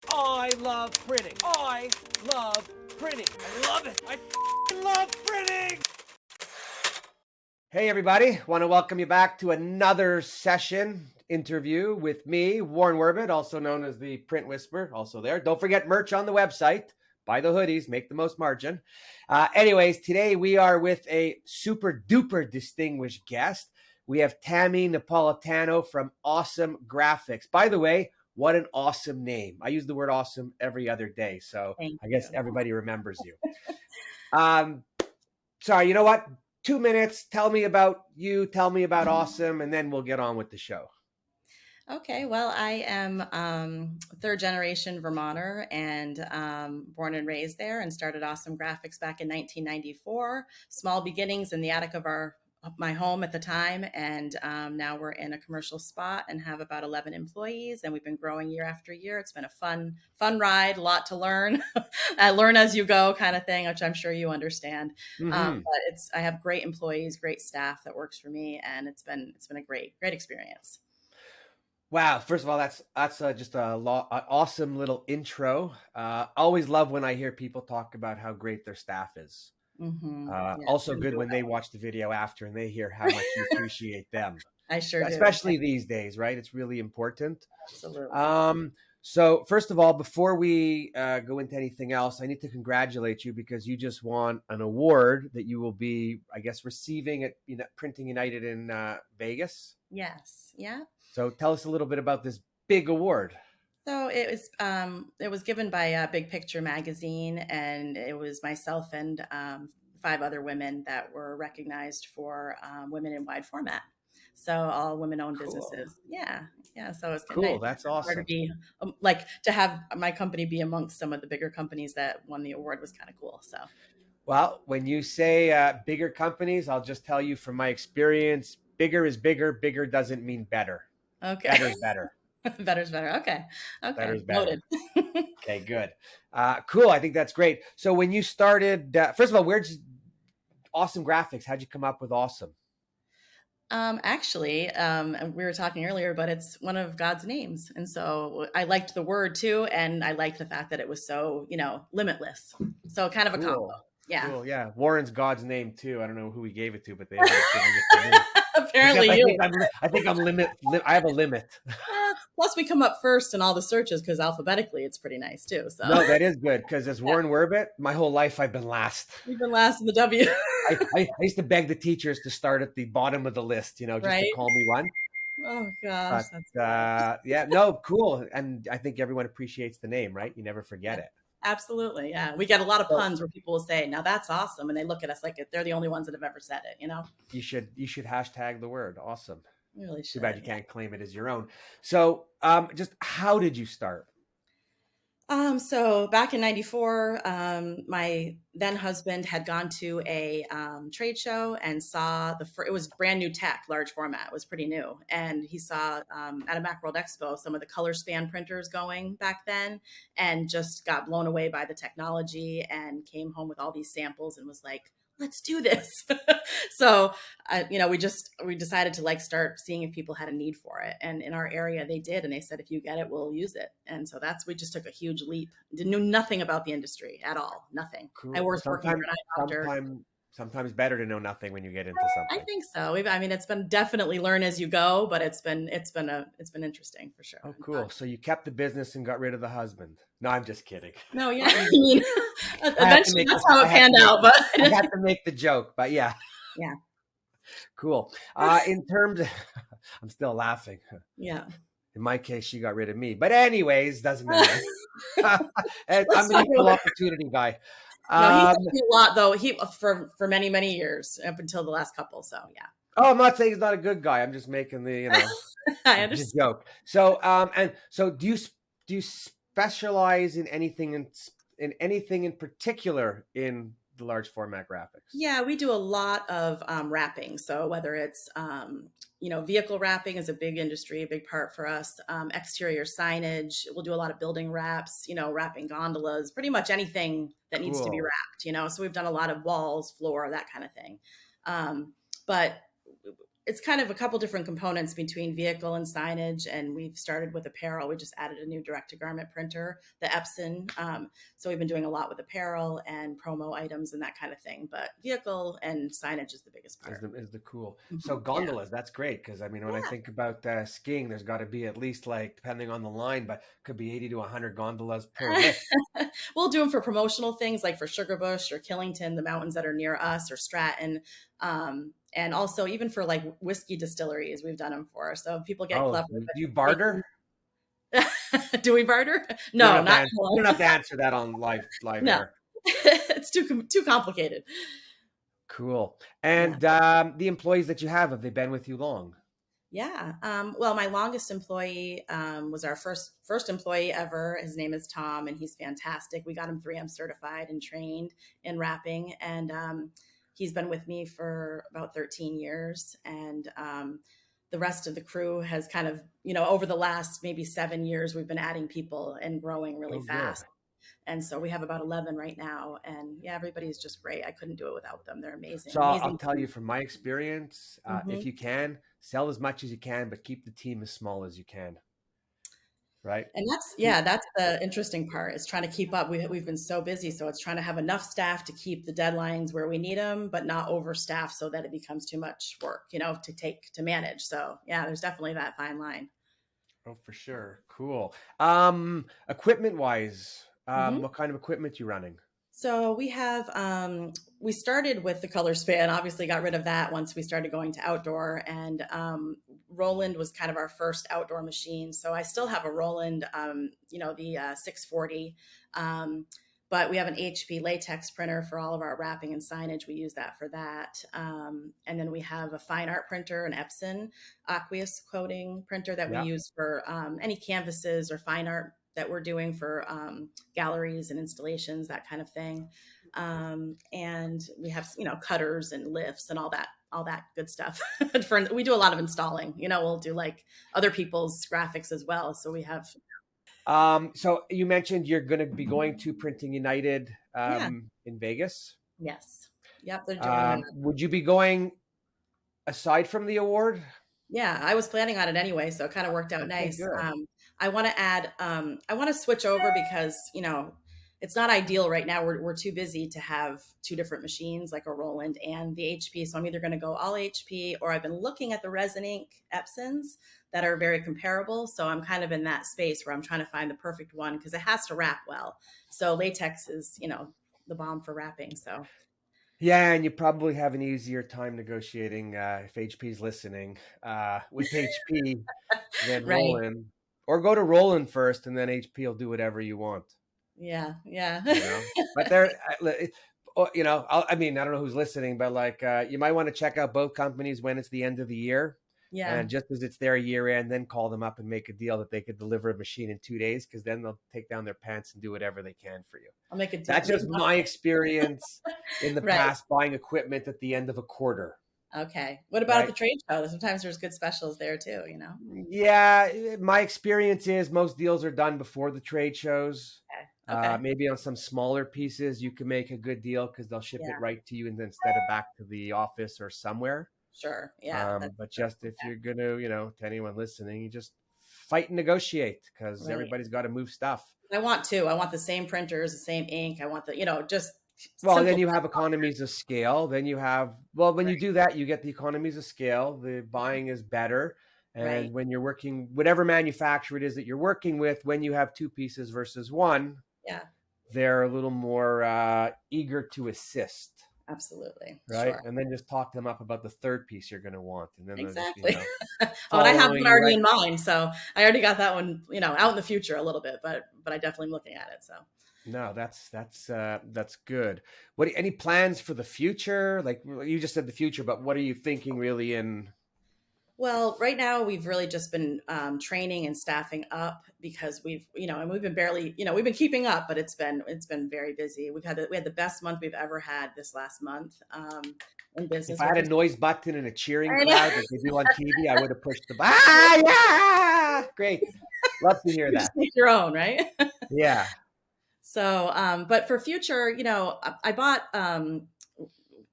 I love printing. I love printing. I love it. I love printing. Hey, everybody. Want to welcome you back to another session interview with me, Warren Werbitt, also known as the Print Whisperer, also there. Don't forget merch on the website. Buy the hoodies, make the most margin. Anyways, today we are with a super duper distinguished guest. We have Tami Napolitano from Awesome Graphics. By the way, what an awesome name. I use the word awesome every other day, so Thank I guess you. everybody remembers you. Sorry, you know what? 2 minutes. Tell me about you. Tell me about Awesome, and then we'll get on with the show. Okay, well, I am third generation Vermonter and born and raised there, and started Awesome Graphics back in 1994. Small beginnings in the attic of my home at the time, and now we're in a commercial spot and have about 11 employees, and we've been growing year after year. It's been a fun ride, a lot to learn. I learn as you go kind of thing, which I'm sure you understand. But I have great employees, great staff that works for me, and it's been a great experience. Wow! First of all, that's just an awesome little intro. Always love when I hear people talk about how great their staff is. Yeah, Also good when they watch the video after and they hear how much you appreciate them, I sure do. especially these days, right? It's really important. Absolutely. So first of all, before we go into anything else, I need to congratulate you because you just won an award that you will be, I guess, receiving at Printing United in Vegas. Yes. Yeah. So tell us a little bit about this big award. So it was given by Big Picture magazine, and it was myself and 5 other women that were recognized for women in wide format. So all women-owned Cool. businesses. Yeah, yeah. So it's Cool. nice. That's Hard to awesome. be to have my company be amongst some of the bigger companies that won the award was kind of cool. So. Well, when you say bigger companies, I'll just tell you from my experience, bigger is bigger. Bigger doesn't mean better. Okay. Better is better. Better's better. Okay. Better is better. Noted. Okay, good. Cool. I think that's great. So when you started, first of all, where'd Awesome Graphics? How'd you come up with Awesome? Actually, we were talking earlier, but it's one of God's names. And so I liked the word too. And I liked the fact that it was so, limitless. So kind of a combo. Yeah. Cool. Yeah. Warren's God's name too. I don't know who he gave it to, but they ended up giving it to me. Apparently I think I'm I have a limit. Plus we come up first in all the searches because alphabetically it's pretty nice too. So no, that is good because as Warren Werbitt, my whole life I've been last. You've been last in the W. I used to beg the teachers to start at the bottom of the list, just Right? to call me one. Oh gosh. But yeah, no, cool. And I think everyone appreciates the name, right? You never forget it. Absolutely. Yeah. We get a lot of puns where people will say, now that's awesome. And they look at us like they're the only ones that have ever said it, You should hashtag the word awesome. You really should. Too bad you can't claim it as your own. So just how did you start? So back in 94, my then husband had gone to a trade show and saw it was brand new tech, large format. It was pretty new. And he saw at a Macworld Expo some of the color span printers going back then, and just got blown away by the technology and came home with all these samples and was like, let's do this. So, we decided to start seeing if people had a need for it. And in our area, they did. And they said, if you get it, we'll use it. And so we just took a huge leap. Knew nothing about the industry at all. Nothing. Cool. I worked working for an eye doctor. Sometimes better to know nothing when you get into something. I think so. It's been definitely learn as you go, but it's been interesting for sure. Oh, cool. So you kept the business and got rid of the husband. No, I'm just kidding. No, yeah. Eventually that's how it panned out, but I had to make the joke, but yeah. Yeah. Cool. In terms of, I'm still laughing. Yeah. In my case, she got rid of me. But anyways, doesn't matter. I'm an equal opportunity guy. No, he helped me a lot though. He for many, many years up until the last couple. So yeah. Oh, I'm not saying he's not a good guy. I'm just making the I understand. joke. So do you specialize in anything in particular in the large format graphics? Yeah, we do a lot of wrapping. So whether it's vehicle wrapping is a big industry, a big part for us. Exterior signage, we'll do a lot of building wraps, wrapping gondolas, pretty much anything that needs to be wrapped, So we've done a lot of walls, floor, that kind of thing. But it's kind of a couple different components between vehicle and signage. And we've started with apparel. We just added a new direct to garment printer, the Epson. So we've been doing a lot with apparel and promo items and that kind of thing. But vehicle and signage is the biggest part. Is the cool. So Yeah. gondolas, that's great because I mean, when I think about skiing, there's got to be at least like depending on the line, but could be 80 to 100 gondolas per lift. We'll do them for promotional things like for Sugarbush or Killington, the mountains that are near us, or Stratton. And also even for like whiskey distilleries, we've done them for. So people get Oh, clever. do you barter? Do we barter? You don't No, have to not you don't have to answer that on live no. air. It's too complicated. Cool. Yeah. And the employees that you have they been with you long? Yeah. Well, my longest employee was our first employee ever. His name is Tom, and he's fantastic. We got him 3M certified and trained in wrapping, and he's been with me for about 13 years. And the rest of the crew has kind of, over the last maybe 7 years, we've been adding people and growing really fast. Good. And so we have about 11 right now. And yeah, everybody's just great. I couldn't do it without them. They're amazing. So I'll Amazing. tell you from my experience, if you can, sell as much as you can, but keep the team as small as you can. Right. And that's the interesting part, is trying to keep up. We've been so busy. So it's trying to have enough staff to keep the deadlines where we need them, but not overstaff so that it becomes too much work, to manage. So yeah, there's definitely that fine line. Oh, for sure. Cool. Equipment wise, what kind of equipment you running? So we have, we started with the color span, obviously got rid of that once we started going to outdoor, and Roland was kind of our first outdoor machine. So I still have a Roland, the 640, but we have an HP latex printer for all of our wrapping and signage. We use that for that. And then we have a fine art printer, an Epson aqueous coating printer that we use for any canvases or fine art that we're doing for galleries and installations, that kind of thing. And we have, cutters and lifts and all that good stuff. We do a lot of installing, we'll do like other people's graphics as well. So we have. So you mentioned you're going to be going to Printing United in Vegas. Yes. Yep. They're doing would you be going aside from the award? Yeah, I was planning on it anyway, so it kind of worked out nice. I want to add, I want to switch over because, it's not ideal right now. We're too busy to have two different machines, like a Roland and the HP. So I'm either going to go all HP, or I've been looking at the resin ink Epsons that are very comparable. So I'm kind of in that space where I'm trying to find the perfect one because it has to wrap well. So latex is, the bomb for wrapping. So. Yeah, and you probably have an easier time negotiating if HP's listening with HP than Right. Roland. Or go to Roland first, and then HP will do whatever you want. Yeah. But they're, I don't know who's listening, but like you might want to check out both companies when it's the end of the year. Yeah. And just as it's their year end, then call them up and make a deal that they could deliver a machine in 2 days, because then they'll take down their pants and do whatever they can for you. I'll make a deal. That's just my experience in the past buying equipment at the end of a quarter. Okay. What about at the trade show? Sometimes there's good specials there too, Yeah, my experience is most deals are done before the trade shows. Okay. Maybe on some smaller pieces, you can make a good deal because they'll ship it right to you and then instead of back to the office or somewhere. Sure. Yeah. But just if you're going to, to anyone listening, you just fight and negotiate because everybody's got to move stuff. I want the same printers, the same ink. I want just. Well, then you have economies of scale. Then you have, when you do that, you get the economies of scale. The buying is better. And when you're working, whatever manufacturer it is that you're working with, when you have two pieces versus one, they're a little more eager to assist. Absolutely. Right. Sure. And then just talk them up about the third piece you're going to want. And then exactly. And I have one already in mind. So I already got that one, out in the future a little bit, but I definitely am looking at it. So. No, that's good. Any plans for the future? Like you just said the future, but what are you thinking really in? Well, right now we've really just been training and staffing up because we've been barely, we've been keeping up, but it's been very busy. We had the best month we've ever had this last month in business. If I had a noise button and a cheering crowd like they do on TV, I would have pushed the button. Yeah, great. Love to hear that. Just make your own, right? Yeah. So, but for future, I bought.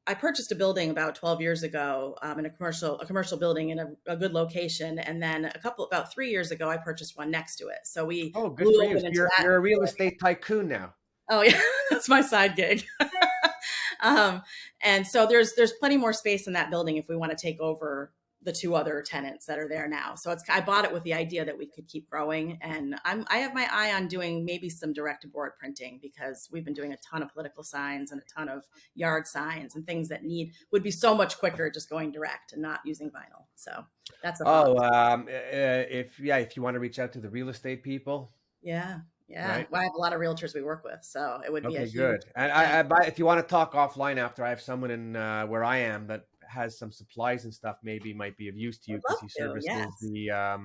I purchased a building about 12 years ago in a commercial building in a good location. And then about 3 years ago, I purchased one next to it. So we Oh, good blew for you. open So into that. you're a real estate tycoon now. Oh yeah, that's my side gig. um, and so there's plenty more space in that building if we want to take over the two other tenants that are there now. So I bought it with the idea that we could keep growing, and I have my eye on doing maybe some direct to board printing, because we've been doing a ton of political signs and a ton of yard signs and things that would be so much quicker just going direct and not using vinyl. So that's a thought. Oh, if you want to reach out to the real estate people, Yeah. Yeah. right? Well, I have a lot of realtors we work with, so it would be a Okay, huge, good. And yeah. if you want to talk offline after, I have someone in where I am that has some supplies and stuff. Maybe might be of use to you, I'd because love to. Yes.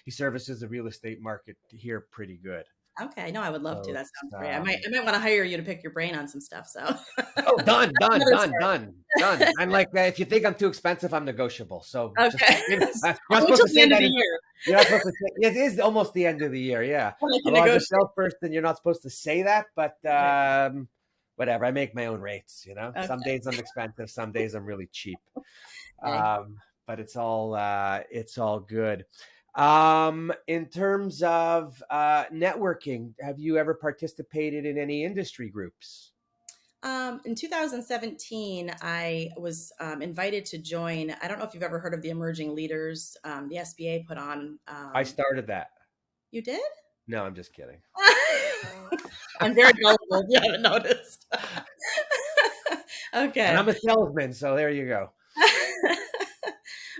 he services the real estate market here pretty good. Okay. No, I would love to. So That sounds it's, great. I might want to hire you to pick your brain on some stuff. So oh, done. Another story. I'm like, if you think I'm too expensive, I'm negotiable. So just, Okay. you're not Wait supposed till to the say end of that. the year. You're not supposed to say, it is almost the end of the year. Yeah. When I can Well, as a negotiate. salesperson, you're not supposed to say that, but Right. whatever. I make my own rates. Okay. Some days I'm expensive, some days I'm really cheap. Okay. But it's all good. In terms of networking, have you ever participated in any industry groups? In 2017, I was invited to join. I don't know if you've ever heard of the Emerging Leaders. The SBA put on. I started that. You did? No, I'm just kidding. I'm very gullible. If you haven't noticed. Okay. And I'm a salesman, so there you go.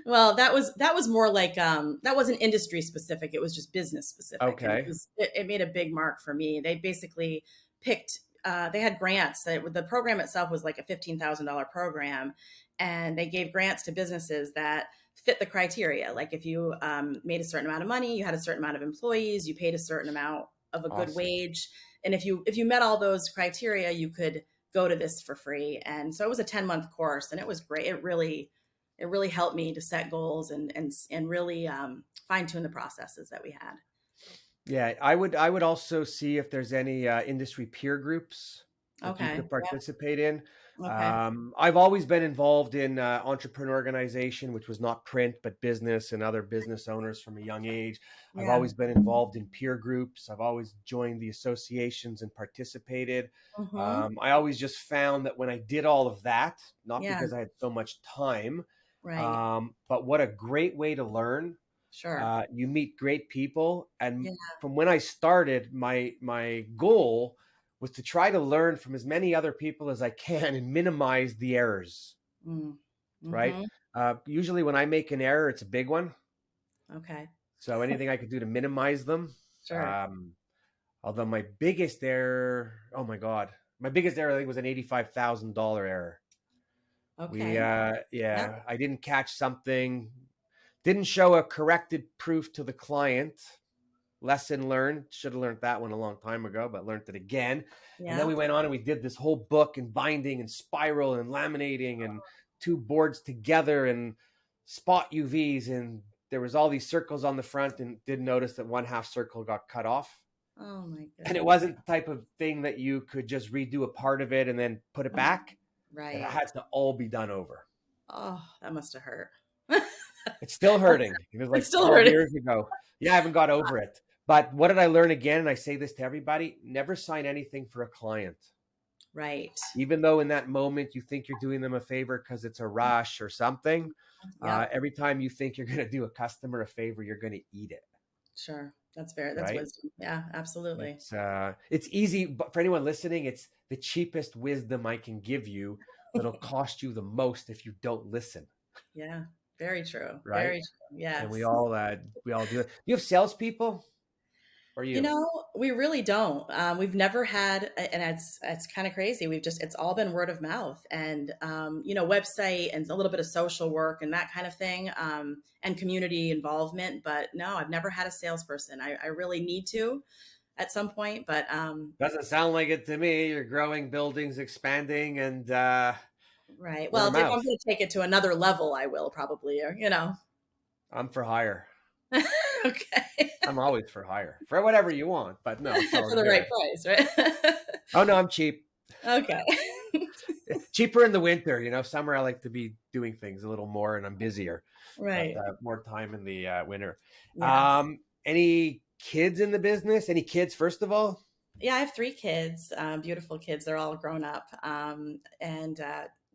Well, that was more like that wasn't industry specific. It was just business specific. Okay. And it made a big mark for me. They basically picked. They had grants. The program itself was like a $15,000 program, and they gave grants to businesses that fit the criteria. Like if you made a certain amount of money, you had a certain amount of employees, you paid a certain amount of a good Awesome. wage, and if you met all those criteria, you could go to this for free. And so it was a 10-month course, and it was great. It really helped me to set goals and really fine tune the processes that we had. Yeah, I would also see if there's any industry peer groups that you Okay. could participate in. Okay. I've always been involved in entrepreneur organization, which was not print, but business and other business owners from a young age. I've Yeah. always been involved in peer groups. I've always joined the associations and participated. Mm-hmm. I always just found that when I did all of that, not Yeah. because I had so much time, Right. but what a great way to learn. Sure. You meet great people, and Yeah. from when I started, my goal was to try to learn from as many other people as I can and minimize the errors. Mm. Right? Mm-hmm. Usually, when I make an error, it's a big one. Okay. So anything I could do to minimize them. Sure. Although my biggest error, oh my God, my biggest error I think was an $85,000 error. Okay. Yeah, I didn't catch something. Didn't show a corrected proof to the client. Lesson learned. Should have learned that one a long time ago, but learned it again. Yeah. And then we went on and we did this whole book and binding and spiral and laminating and two boards together and spot UVs. And there was all these circles on the front, and didn't notice that one half circle got cut off. Oh my goodness. And it wasn't the type of thing that you could just redo a part of it and then put it back. Right. It had to all be done over. Oh, that must have hurt. It's still hurting. It was like It's still 12 hurting. years ago. Yeah, I haven't got over it. But what did I learn again? And I say this to everybody: never sign anything for a client. Right. Even though in that moment you think you're doing them a favor because it's a rush or something, Yeah. every time you think you're going to do a customer a favor, you're going to eat it. Sure. That's fair. That's Right? wisdom. Yeah, absolutely. It's easy, but for anyone listening, it's the cheapest wisdom I can give you that'll cost you the most if you don't listen. Yeah. Very true. Right? Very true. Yes. And we all do it. You have salespeople? Or you? You know, we really don't. We've never had, and it's kind of crazy. It's all been word of mouth and, website and a little bit of social work and that kind of thing, and community involvement. But no, I've never had a salesperson. I really need to at some point, but Doesn't sound like it to me. You're growing buildings, expanding, and right. Well, if I'm going to take it to another level, I will probably, I'm for hire. Okay. I'm always for hire for whatever you want, but no, for the right price, right? Oh no, I'm cheap. Okay. cheaper in the winter. Summer I like to be doing things a little more, and I'm busier. But Right. more time in the winter. Yeah. Any kids in the business? Any kids, first of all? Yeah, I have 3 kids, beautiful kids. They're all grown up, and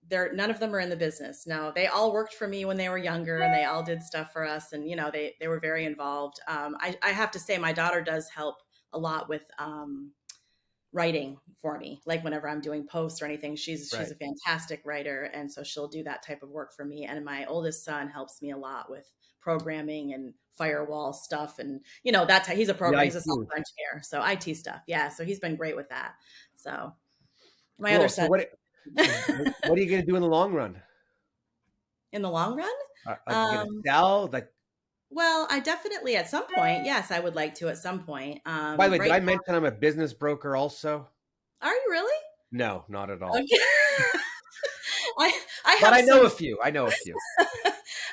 they're none of them are in the business. No, they all worked for me when they were younger, and they all did stuff for us. And they were very involved. I have to say, my daughter does help a lot with writing for me. Like whenever I'm doing posts or anything, she's Right. a fantastic writer, and so she'll do that type of work for me. And my oldest son helps me a lot with programming and firewall stuff, and he's a The program, he's a IT. software engineer, so IT stuff. Yeah, so he's been great with that. So my other Cool. So son, what are you going to do in the long run? in the long run, Like you going to um, sell? Like, well, I definitely at some point, yes, I would like to at some point. by the way, did Right I mention I'm a business broker also? now, are you really? No, not at all. Okay. I I But have I know some a few. I know a few.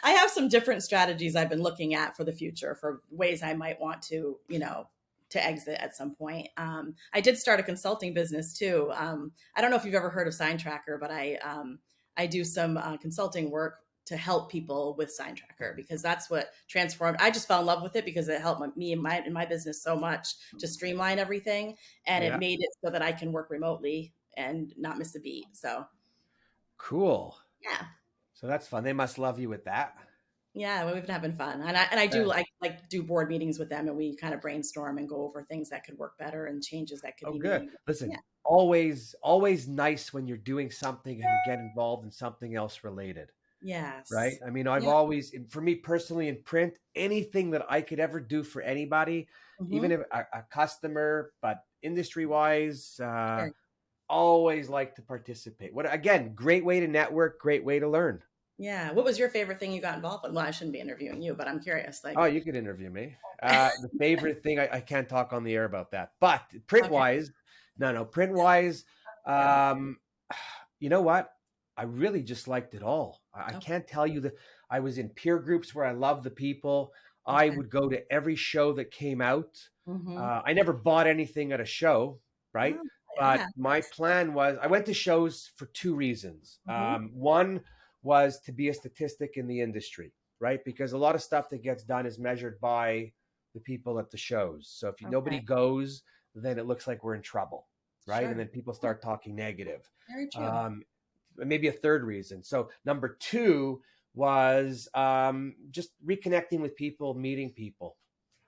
I have some different strategies I've been looking at for the future for ways I might want to, to exit at some point. I did start a consulting business too. I don't know if you've ever heard of Sign Tracker, but I do some consulting work to help people with Sign Tracker because that's what transformed. I just fell in love with it because it helped me in my business so much to streamline everything, and it Yeah. made it so that I can work remotely and not miss a beat. So Cool. yeah. So that's fun. They must love you with that. Yeah, well, we've been having fun, and I do Uh, like do board meetings with them, and we kind of brainstorm and go over things that could work better and changes that could oh, be good. made. Listen, Yeah. always nice when you're doing something and get involved in something else related. Right. Yes. I mean, I've Yeah. always, for me personally in print, anything that I could ever do for anybody, even Hmm. if a customer, but industry wise, Sure. always like to participate. What again, great way to network, great way to learn. Yeah. What was your favorite thing you got involved with? Well, I shouldn't be interviewing you, but I'm curious. Oh, Like, you could interview me. The favorite thing, I can't talk on the air about that, but print okay, wise, no, print wise, go. um, you know what? I really just liked it all. I Okay. can't tell you that I was in peer groups where I love the people. I Okay. would go to every show that came out. Mm-hmm. I never bought anything at a show, right? Oh, But yeah. my plan was I went to shows for two reasons. Mm-hmm. One was to be a statistic in the industry, right? Because a lot of stuff that gets done is measured by the people at the shows. So if nobody Okay. goes, then it looks like we're in trouble, right? And Sure. then people start talking negative. Very true. Um, Maybe a third reason. So number two was just reconnecting with people, meeting people,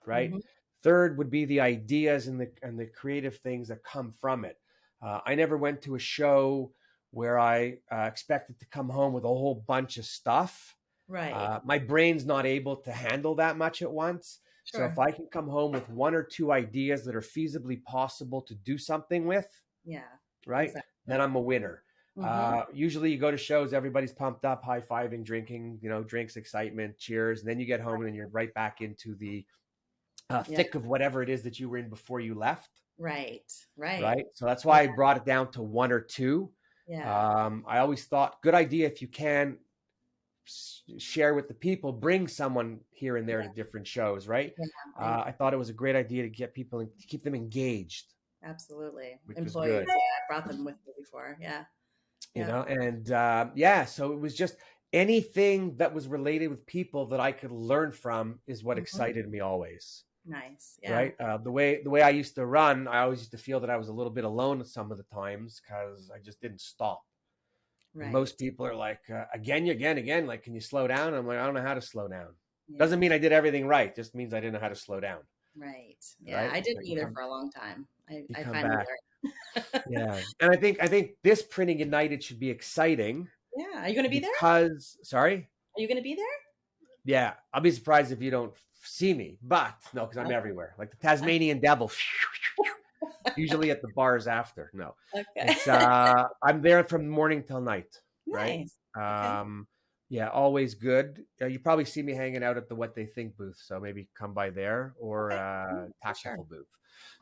right? Mm-hmm. Third would be the ideas and the creative things that come from it. I never went to a show where I expected to come home with a whole bunch of stuff. Right. My brain's not able to handle that much at once. So if Sure. I can come home with one or two ideas that are feasibly possible to do something with, Yeah. right, then Exactly. I'm a winner. Mm-hmm. Usually you go to shows, everybody's pumped up, high-fiving, drinking, drinks, excitement, cheers. And then you get home and then you're right back into the Yeah. thick of whatever it is that you were in before you left. Right. Right. Right. So that's Yeah. why I brought it down to one or two. Yeah. I always thought, good idea if you can share with the people, bring someone here and there to different shows, right? Yeah. And I thought it was a great idea to get people to keep them engaged, absolutely. which was Employees. good. Yeah, I brought them with me before. Yeah. Yeah. And so it was just anything that was related with people that I could learn from is what Mhm. excited me always. Nice. Yeah. Right. The way I used to run, I always used to feel that I was a little bit alone some of the times because I just didn't stop. And Right. most people are like, again, like, can you slow down? I'm like, I don't know how to slow down. Yeah. Doesn't mean I did everything right. Just means I didn't know how to slow down. Right. Yeah. Right. I didn't But either for a long time. you I come finally back. learned. Yeah. And I think this Printing United should be exciting Yeah. Are you going to be there? because, sorry. Are you going to be there? Yeah. I'll be surprised if you don't see me, but no, because I'm Okay. everywhere. Like the Tasmanian devil, usually at the bars after. No, Okay. it's, I'm there from morning till night. Right. Nice. Okay. Yeah, always good. You probably see me hanging out at the What They Think booth, so maybe come by there or Okay. For Tactical sure. booth.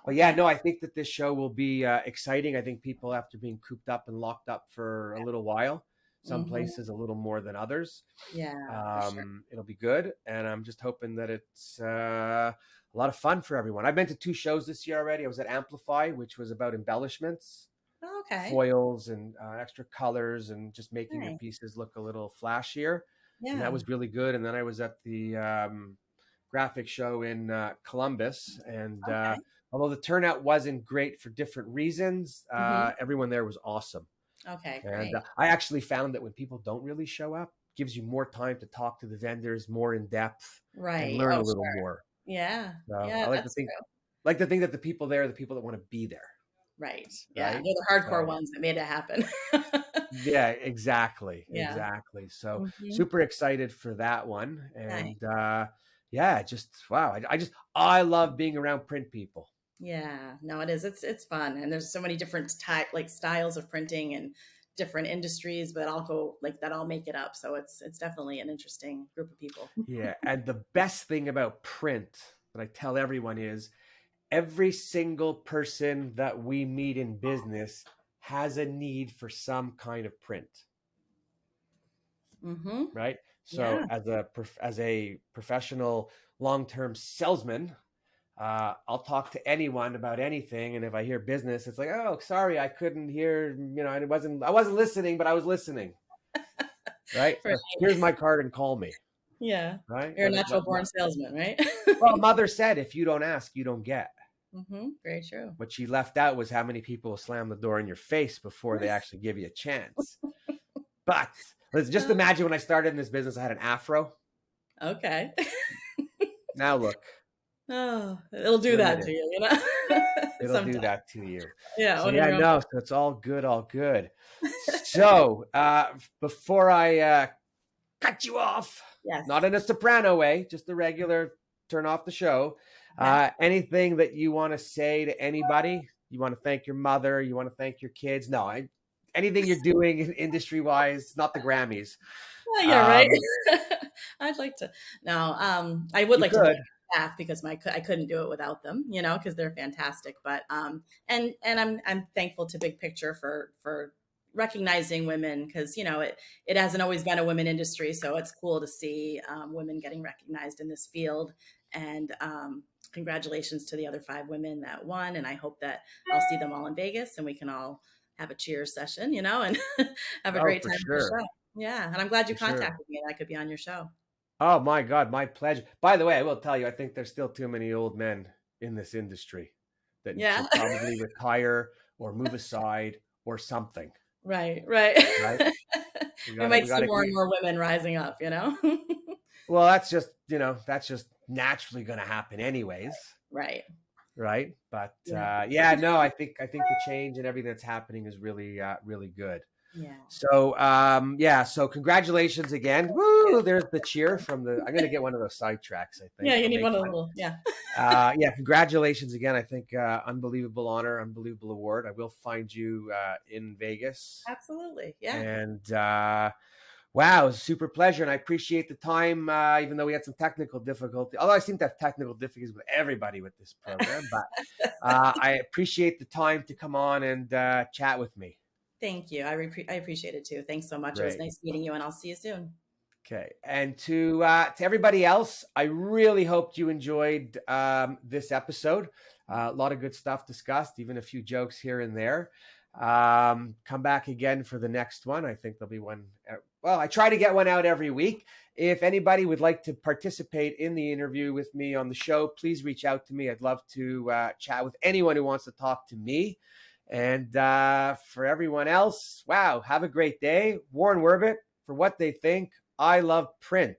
But yeah, Okay. no, I think that this show will be exciting. I think people, after being cooped up and locked up for a little while, some Hmm. places a little more than others, Yeah. For sure. it'll be good. And I'm just hoping that it's a lot of fun for everyone. I've been to two shows this year already. I was at Amplify, which was about embellishments. Okay. foils and extra colors and just making your Nice. pieces look a little flashier. And that Yeah. was really good. And then I was at the graphic show in Columbus. And Okay. although the turnout wasn't great for different reasons, Hmm. everyone there was awesome. Okay. And Great. I actually found that when people don't really show up, it gives you more time to talk to the vendors more in depth and Right. learn Oh, a little sure. more. Yeah. So Yeah. I That's true. like to think that the people there are the people that want to be there, Right. Yeah. right? They're the hardcore So ones that made it happen. yeah, exactly, Yeah. exactly. So Hmm. super excited for that one, Nice. and yeah, just wow, I love being around print people. Yeah, no, it is. It's fun, and there's so many different like styles of printing and different industries, but all go like that all make it up. So it's definitely an interesting group of people. Yeah, and the best thing about print that I tell everyone is every single person that we meet in business has a need for some kind of print, Mm-hmm. right? Yeah. So as a professional long-term salesman, I'll talk to anyone about anything, and if I hear business, it's like, oh, sorry, I couldn't hear. I wasn't listening, but I was listening, right? Right. Here's my card and call me, Yeah. right? You're a natural born salesman, right? Well, mother said, if you don't ask, you don't get. Mm-hmm. Very true. What she left out was how many people slam the door in your face before they actually give you a chance. But let's just imagine when I started in this business, I had an afro. Okay. Now look, Oh, it'll do look at that to it. you, you know? It'll do Sometimes. that to you. Yeah, So when in yeah, your own no, so it's all good, all good. So before I cut you off, Yes. not in a soprano way, just a regular turn off the show. Okay. Anything that you want to say to anybody? You want to thank your mother? You want to thank your kids? No, anything you're doing industry wise, not the Grammys. Oh, yeah, right. Um, I'd like to. No, I would you like to thank could. my staff because I couldn't do it without them, you know, because they're fantastic. But and I'm thankful to Big Picture for recognizing women because it hasn't always been a women industry, so it's cool to see women getting recognized in this field. And congratulations to the other 5 women that won, and I hope that I'll see them all in Vegas and we can all have a cheers session, and have a Oh, great for time at the sure. show. Yeah, and I'm glad you For sure. contacted me and I could be on your show. Oh my God, my pleasure. By the way, I will tell you, I think there's still too many old men in this industry that Yeah. should probably retire or move aside or something. Right, right. Right? We might We see gotta. more and more women rising up, you know? Well, that's just naturally going to happen, anyways. Right. Right? But Yeah. yeah, no, I think the change and everything that's happening is really really good. Yeah. So yeah, so congratulations again. Woo! There's the cheer from the. I'm gonna get one of those sidetracks. I think Yeah, you I'll need make one of the one. little, yeah. Yeah, congratulations again. I think unbelievable honor, unbelievable award. I will find you in Vegas, Absolutely. Yeah. and wow, it was a super pleasure, and I appreciate the time, even though we had some technical difficulty. Although I seem to have technical difficulties with everybody with this program, but I appreciate the time to come on and chat with me. Thank you. I appreciate it too. Thanks so much. It was Great. nice meeting you and I'll see you soon. Okay, and to everybody else, I really hoped you enjoyed this episode. A lot of good stuff discussed, even a few jokes here and there. Come back again for the next one. I think there'll be one. Well, I try to get one out every week. If anybody would like to participate in the interview with me on the show, please reach out to me. I'd love to chat with anyone who wants to talk to me. And for everyone else, wow, have a great day. Warren Werbitt, for what they think. I love print.